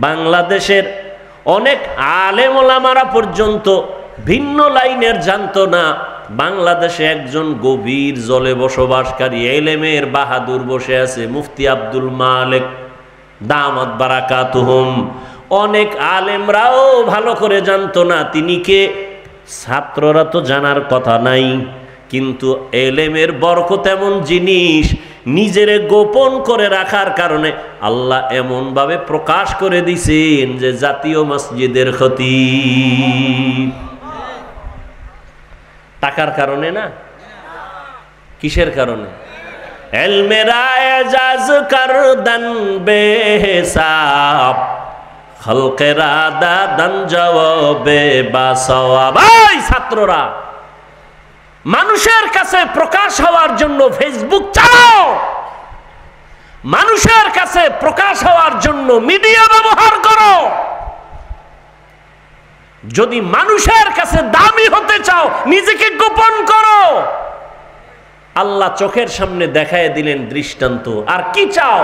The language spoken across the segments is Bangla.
বাংলাদেশের অনেক আলেম ওলামারা পর্যন্ত ভিন্ন লাইনের জানতো না। বাংলাদেশে একজন গভীর জলে বসবাসকারী এলেমের বাহাদুর বসে আছে, মুফতি আব্দুল মালেক দামাত বারাকাতুহুম। অনেক আলেমরাও ভালো করে জানতো না তিনি কে। ছাত্ররা তো জানার কথা নাই, কিন্তু এলেমের বরকত এমন জিনিস, নিজেরে গোপন করে রাখার কারণে আল্লাহ এমনভাবে প্রকাশ করে দিছেন যে জাতীয় মসজিদের খতিব। টাকার কারণে না, কিসের কারণে? এলমেরা এজাজ করদন বেহিসাব, খলকেরা দাদন জবাবে বাসওয়াব। ভাই ছাত্ররা, মানুষের কাছে প্রকাশ হওয়ার জন্য ফেসবুক চালাও, মানুষের কাছে প্রকাশ হওয়ার জন্য মিডিয়া ব্যবহার করো। যদি মানুষের কাছে দামি হতে চাও, নিজেকে গোপন করো। আল্লাহ চোখের সামনে দেখায় দিলেন দৃষ্টান্ত। আর কি চাও?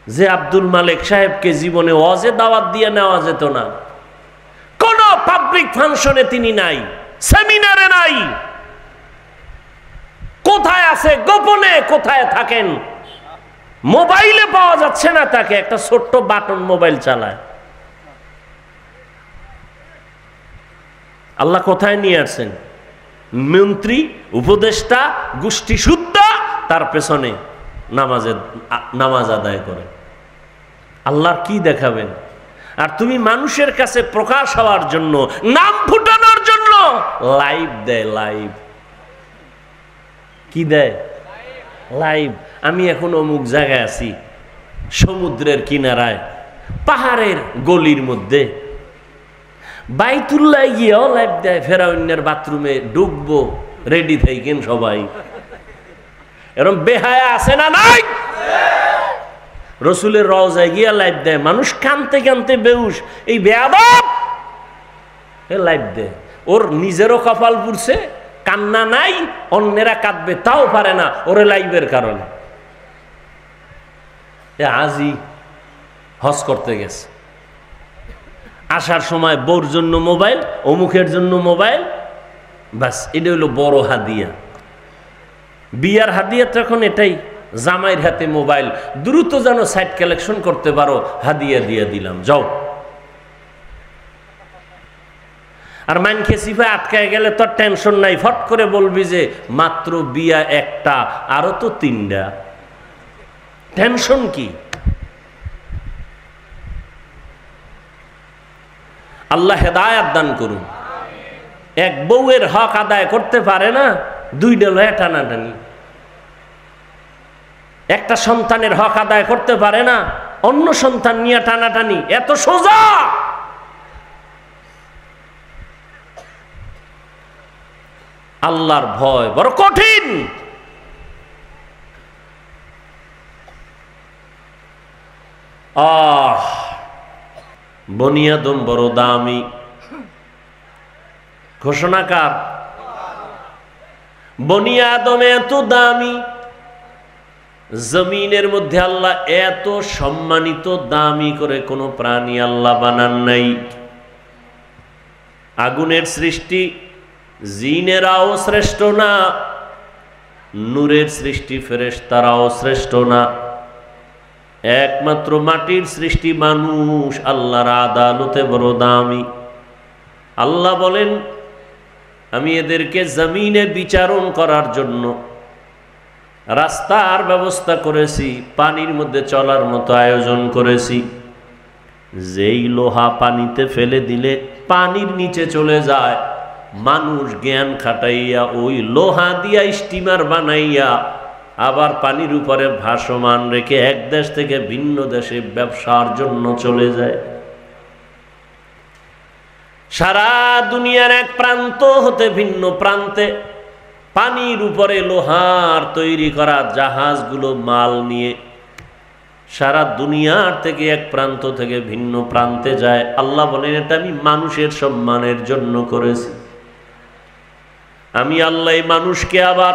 যে আব্দুল মালেক সাহেবকে জীবনে ওয়াজে দাওয়াত দিয়ে নেওয়া যেত না, কোন পাবলিক ফাংশনে তিনি নাই, সেমিনারে নাই, কোথায় আছে? গোপনে কোথায় থাকেন? মোবাইলে পাওয়া যাচ্ছে না তাকে, একটা ছোট্ট বাটন মোবাইল চালায়। আল্লাহ কোথায় নিয়ে আসছেন? মন্ত্রী, উপদেষ্টা, গোষ্ঠী সুদ্ধা তার পেছনে নামাজ আদায় করে। আল্লাহর কি দেখাবেন? আর তুমি মানুষের কাছে প্রকাশ হওয়ার জন্য, নাম ফুটানোর জন্য লাইভ দেয়। লাইভ কি দেয়? লাইভ। আমি এখন অমুক জায়গায় আছি, সমুদ্রের কিনারায়, পাহাড়ের গলির মধ্যে, বাইতুল্লাহ গিয়েও লাইভ দেয়। ফেরাউনের বাথরুমে ঢুকবো, রেডি থাকেন সবাই। এরকম বেহায়া আছে না নাই? রসুলের রওজায় গিয়া লাইভ দেয়, মানুষ কানতে কানতে বেহুশ। এই বেয়াদব লাইভ দেয়। ওর নিজেরও কপাল পুড়ছে, কান্না নাই, অন্যেরা কাঁদবে তাও পারে না ওরে লাইভের কারণে। আজই হজ করতে গেছে, আসার সময় বউর জন্য মোবাইল, অমুকের জন্য মোবাইল, বাস এটা হলো বড় হাদিয়া। বিয়ার হাদিয়া তখন এটাই, জামাইয়ের হাতে মোবাইল, দ্রুত যেন সাইট কালেকশন করতে পারো, হাদিয়া দিয়ে দিলাম, যাও। আর মানকে সিফা আটকায় গেলে তো টেনশন নাই, ফট করে বলবি যে মাত্র বিয়া একটা, আরো তো তিনটা, টেনশন কি? আল্লাহ হেদায়াত দান করুন। এক বউয়ের হক আদায় করতে পারে না, দুইটা লয়ে টানাটানি। একটা সন্তানের হক আদায় করতে পারে না, অন্য সন্তান নিয়ে টানাটানি। এত সোজা? আল্লাহর ভয় বড় কঠিন। বনি আদম বড় দামি। ঘোষণাকার বনি আদম এত দামি, জমিনের মধ্যে আল্লাহ এত সম্মানিত দামি করে কোন প্রাণী আল্লাহ বানান নাই। আগুনের সৃষ্টি জিনেরাও শ্রেষ্ঠ না, নূরের সৃষ্টি ফেরেশতারাও শ্রেষ্ঠ না, একমাত্র মাটির সৃষ্টি মানুষ আল্লাহর আদালতে বড় দামি। আল্লাহ বলেন, আমি এদেরকে জমিনে বিচারণ করার জন্য রাস্তার ব্যবস্থা করেছি, পানির মধ্যে চলার মতো আয়োজন করেছি। যেই লোহা পানিতে ফেলে দিলে পানির নিচে চলে যায়, মানুষ জ্ঞান খাটাইয়া ওই লোহা দিয়া স্টিমার বানাইয়া আবার পানির উপরে ভাসমান রেখে এক দেশ থেকে ভিন্ন দেশে ব্যবসার জন্য চলে যায়। সারা দুনিয়ার এক প্রান্ত হতে ভিন্ন প্রান্তে পানির উপরে লোহার তৈরি করা জাহাজগুলো মাল নিয়ে সারা দুনিয়ার থেকে এক প্রান্ত থেকে ভিন্ন প্রান্তে যায়। আল্লাহ বলেন, এটা আমি মানুষের সম্মানের জন্য করেছি। আমি আল্লাহ মানুষকে আবার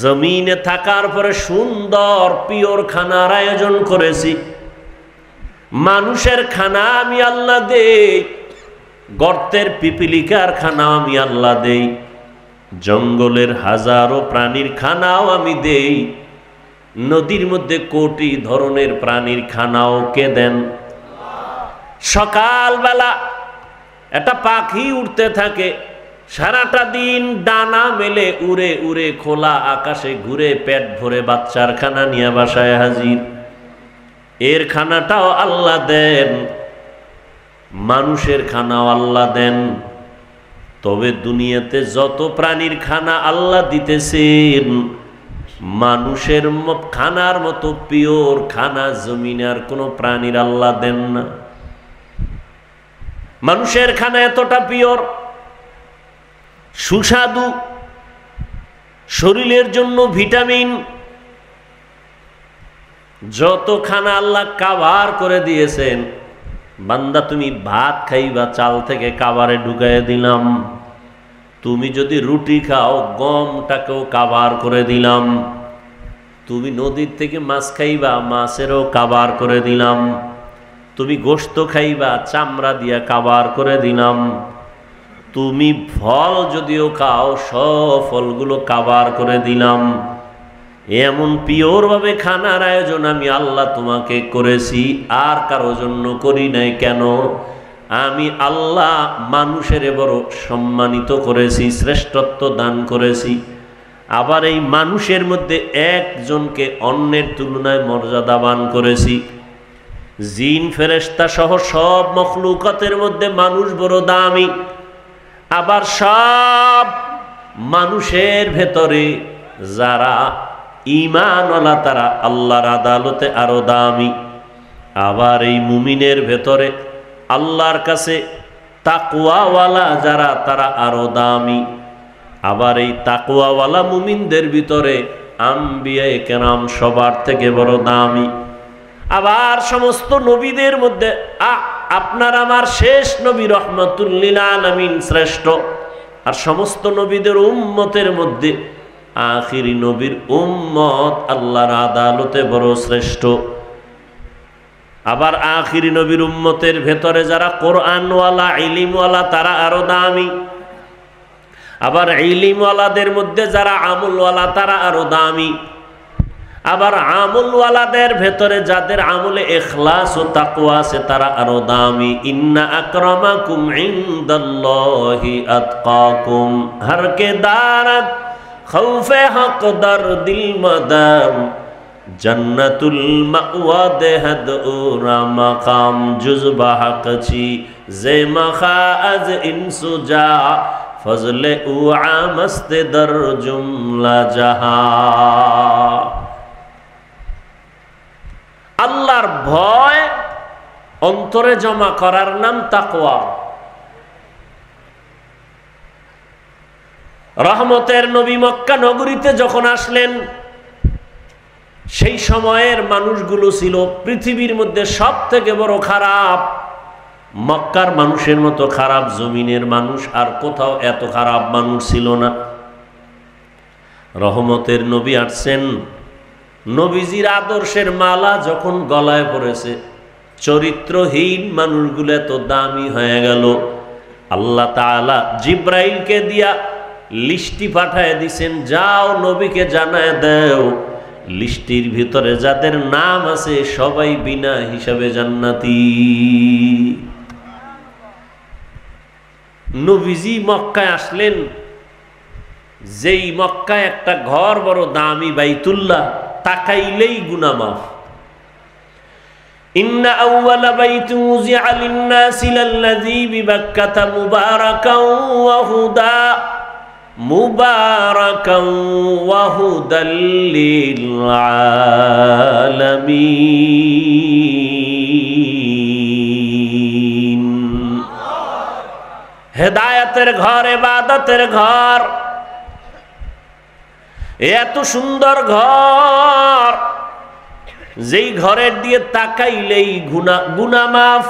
জমিনে থাকার পরে সুন্দর পিওর খানার আয়োজন করেছি। মানুষের খানা আমি আল্লাহ দেই, গর্তের পিপিলিকার খানা আমি আল্লাহ দেই, জঙ্গলের হাজারো প্রাণীর খানাও আমি দেই, নদীর মধ্যে কোটি ধরনের প্রাণীর খানাও কে দেন? সকালবেলা একটা পাখি উড়তে থাকে, সারাটা দিন ডানা মেলে উড়ে উড়ে খোলা আকাশে ঘুরে পেট ভরে বাচ্চার খানা নিয়ে বাসায় হাজির। এর খানাটাও আল্লাহ দেন, মানুষের খানাও আল্লাহ দেন। তবে দুনিয়াতে যত প্রাণীর খানা আল্লাহ দিতেছেন, মানুষের খানার মতো পিওর খানা জমিনে আর কোনো প্রাণীর আল্লাহ দেন না। মানুষের খানা এতটা পিওর, সুস্বাদু, শরীরের জন্য ভিটামিন, যত খানা আল্লাহ কাভার করে দিয়েছেন। বান্দা তুমি ভাত খাইবা, চাল থেকে কাভারে ঢুকাইয়া দিলাম। তুমি যদি রুটি খাও, গমটাকেও কাভার করে দিলাম। তুমি নদীর থেকে মাছ খাইবা, মাছেরও কাভার করে দিলাম। তুমি গোশত খাইবা, চামড়া দিয়া কাভার করে দিলাম। তুমি ফল যদিও খাও, সব ফলগুলো কাভার করে দিলাম। এমন পিওর ভাবে খানার আয়োজন আমি আল্লাহ তোমাকে করেছি, আর কারো জন্য করি নাই। কেন? আমি আল্লাহ মানুষের বড় সম্মানিত করেছি, শ্রেষ্ঠত্ব দান করেছি। আবার এই মানুষের মধ্যে একজনকে অন্যের তুলনায় মর্যাদাবান করেছি। জিন ফেরেশতা সহ সব মখলুকাতের মধ্যে মানুষ বড় দামি। আবার সব মানুষের ভেতরে যারা ঈমানওয়ালা তারা আল্লাহর আদালতে আরো দামি। আবার এই মুমিনের ভেতরে আল্লাহর কাছে তাকওয়াওয়ালা যারা তারা আরো দামি। আবার এই তাকওয়াওয়ালা মুমিনদের ভিতরে আম্বিয়ায়ে কেরাম সবার থেকে বড় দামি। আবার সমস্ত নবীদের মধ্যে আপনার আমার শেষ নবী রহমাতুল লিল আলামিন শ্রেষ্ঠ। আর সমস্ত নবীদের উম্মতের মধ্যে আখিরি নবীর উম্মত আল্লাহর আদালতে বড় শ্রেষ্ঠ। আবার আখিরি নবীর উম্মতের ভেতরে যারা কোরআনওয়ালা, ইলমওয়ালা তারা আরো দামি। আবার ইলমওয়ালাদের মধ্যে যারা আমলওয়ালা তারা আরো দামি। আবার আমলওয়ালাদের ভেতরে যাদের আমলে ইখলাস ও তাকওয়া আছে তারা আরো দামি। ইন্না আকরামাকুম ইনদাল্লাহি আতকাকুম, হর কে দারাত খৌফে হক দর দিল মদাম, জন্নতুল মাওয়া দেহদ উরা মাকাম, জুজবা হকচি জে মখা আজ ইনসুজা, ফজলে উ আমস্ত দর জুমলা জাহা। আল্লাহর ভয় অন্তরে জমা করার নাম তাকওয়া। রহমতের নবী মক্কা নগরীতে যখন আসলেন, সেই সময়ের মানুষগুলো ছিল পৃথিবীর মধ্যে সব থেকে বড় খারাপ। মক্কার মানুষের মতো খারাপ জমিনের মানুষ আর কোথাও এত খারাপ মানুষ ছিল না। রহমতের নবী আসছেন, নবীজির আদর্শের মালা যখন গলায় পড়েছে, চরিত্রহীন মানুষগুলো এত দামি হয়ে গেল। আল্লাহ তাআলা জিব্রাইলকে দিয়া লিস্টি পাঠায় দিছেন, যাও নবীকে জানায় দাও, লিস্টির ভিতরে যাদের নাম আছে সবাই বিনা হিসাবে জান্নাতি। নবীজি মক্কায় আসলেন, যেই মক্কায় একটা ঘর বড় দামি, বাইতুল্লাহ, তাকাইলেই গুনাহ মাফ। ইন্না আউওয়ালা বাইতিন উযিআ লিন-নাসি লাল্লাযী বিবাক্কাতা মুবারাকান ওয়া হুদা, মুবারাকান ওয়া হুদাল লিল আলামিন। হেদায়েতের ঘর, ইবাদতের ঘর, এত সুন্দর ঘর, যেই ঘরের দিয়ে তাকাইলেই গুনাহ মাফ।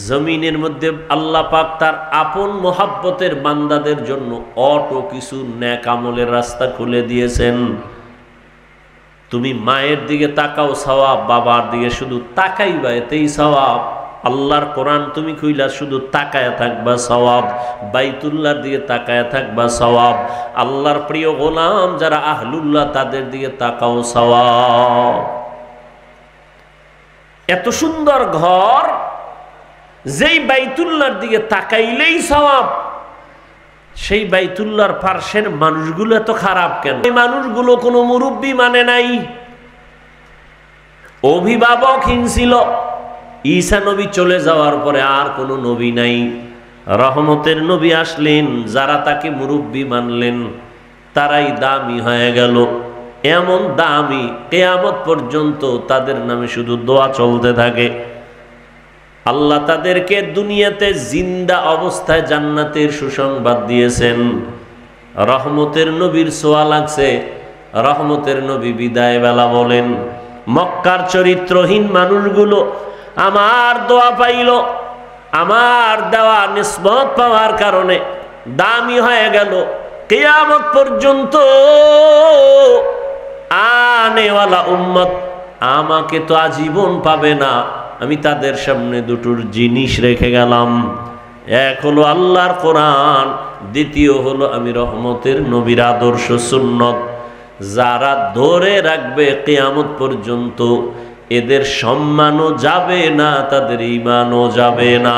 জমিনের মধ্যে আল্লাহ পাক তার আপন মোহাব্বতের বান্দাদের জন্য অটো কিছু নেক আমলের রাস্তা খুলে দিয়েছেন। তুমি মায়ের দিকে তাকাও সওয়াব, বাবার দিকে শুধু তাকাইবা এতেই সওয়াব। আল্লাহর কোরআন তুমি কইলা শুধু তাকায়া থাকবা সওয়াব, বাইতুল্লাহর দিকে তাকায়া থাকবা সওয়াব, আল্লাহর প্রিয় গোলাম যারা আহলুল্লাহ তাদের দিকে তাকাও সওয়াব। এত সুন্দর ঘর, যেই বাইতুল্লাহর দিকে তাকাইলেই সওয়াব, সেই বাইতুল্লাহর পার্শ্বের মানুষগুলো এত খারাপ কেন? এই মানুষগুলো কোনো মুরব্বী মানে নাই, অভিভাবকহীন ছিল। ঈসা নবী চলে যাওয়ার পরে আর কোনো নবী নাই, রহমতের নবী আসলেন, যারা তাকে মুরব্বী মানলেন তারাই দামি হয়ে গেল। এমন দামি কিয়ামত পর্যন্ত তাদের নামে শুধু দোয়া চলতে থাকে। আল্লাহ তাদেরকে দুনিয়াতে জিন্দা অবস্থায় জান্নাতের সুসংবাদ দিয়েছেন। রহমতের নবীর ছোঁয়া লাগছে, রহমতের নবী বিদায় বেলা বলেন, মক্কার চরিত্রহীন মানুষগুলো আমার দোয়া পাইল, আমার দেওয়া নিসবত পাওয়ার কারণে দামি হয়ে গেল। কিয়ামত পর্যন্ত আনেওয়ালা উম্মত আমাকে তো আজীবন পাবে না। আমি তাদের সামনে দুটোর জিনিস রেখে গেলাম, এক হলো আল্লাহর কোরআন, দ্বিতীয় হলো আমি রহমতের নবীর আদর্শ সুন্নত। যারা ধরে রাখবে কিয়ামত পর্যন্ত, এদের সম্মানও যাবে না, তাদের ঈমানও যাবে না।